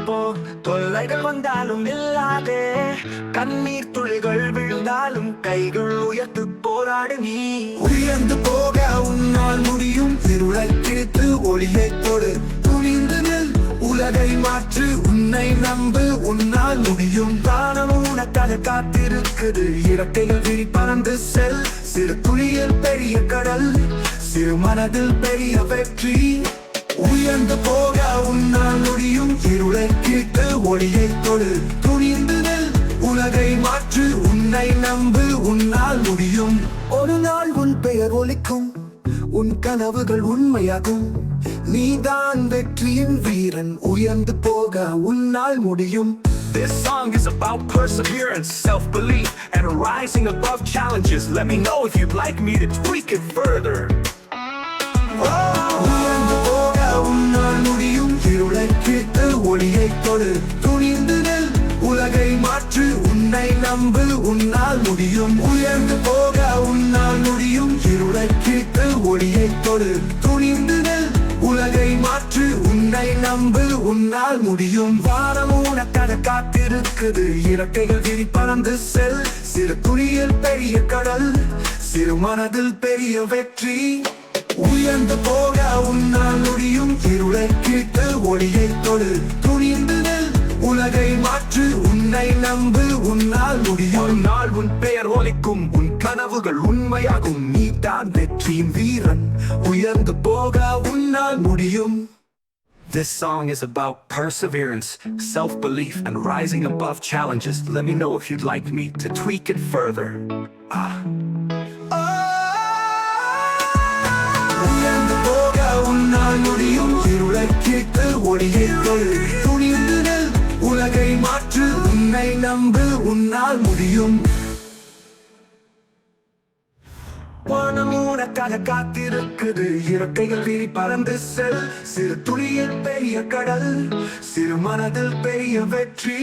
போ, தொல்லைகள் வந்தாலும் இல்லாதே, கண்ணீர் துளிகள் விழுந்தாலும் கைகள் உயர்த்து போராடு நீ. உயர்ந்து போக உன்னால் முடியும், இருளை கிழித்து ஒளியை தொடு, துணிந்து நில், உலகை மாற்று, உன்னை நம்பு, உன்னால் முடியும். வானம் உனக்காக காத்திருக்குது, இறக்கைகள் விரி பறந்து செல், சிறு துளியில் பெரிய கடல், சிறு மனதில் பெரிய வெற்றி. உயர்ந்து போக உன்னால் முடியும், இருளை கிழித்து ஒளியை தொடு, துணிந்து நில், உலகை மாற்று, உன்னை நம்பு, உன்னால் முடியும். ஒரு நாள் உன் பெயர் ஒலிக்கும், உன் கனவுகள் உண்மையாகும், நீதான் வெற்றியின் வீரன். உயர்ந்து போக உன்னால் முடியும். This song is about perseverance, self-belief, and rising above challenges. Let me know if you'd like me to tweak it further. உயர்ந்து போக உன்னால் முடியும், இருளை கிழித்து ஒளியை தொடு, துணிந்து நில், உலகை மாற்று, உன்னை நம்பு, உன்னால் முடியும். உயர்ந்து போக உன்னால் முடியும், இருளை கிழித்து ஒளியை தொடு, துணிந்து நில், உலகை மாற்று, உன்னை நம்பு, உன்னால் முடியும். வானம் உனக்காக காத்திருக்குது, இறக்கைகள் விரி பறந்து செல், சிறு துளியில் பெரிய கடல், சிறு மனதில் பெரிய வெற்றி. உயர்ந்து போக உன்னால் முடியும், இருளை கிழித்து ஒளியை தொடு, துணிந்து நில், உலகை மாற்று, உன்னை நம்பு, உன்னால் முடியும். ஒரு நாள் உன் பெயர் ஒலிக்கும், உன் கனவுகள் உண்மையாகும், நீதான் வெற்றியின் வீரன். உயர்ந்து போக உன்னால் முடியும். This song is about perseverance, self-belief, and rising above challenges. Let me know if you'd like me to tweak it further. உயர்ந்து போக உன்னால் முடியும், இருளை கிழித்து ஒளியை தொடு, துணிந்து நில், உலகை மாற்று, உன்னை நம்பு, உன்னால் முடியும். வானம் உனக்காக காத்திருக்குது, இறக்கைகள் விரி பறந்து செல், சிறு துளியில் பெரிய கடல், சிறு மனதில் பெரிய வெற்றி.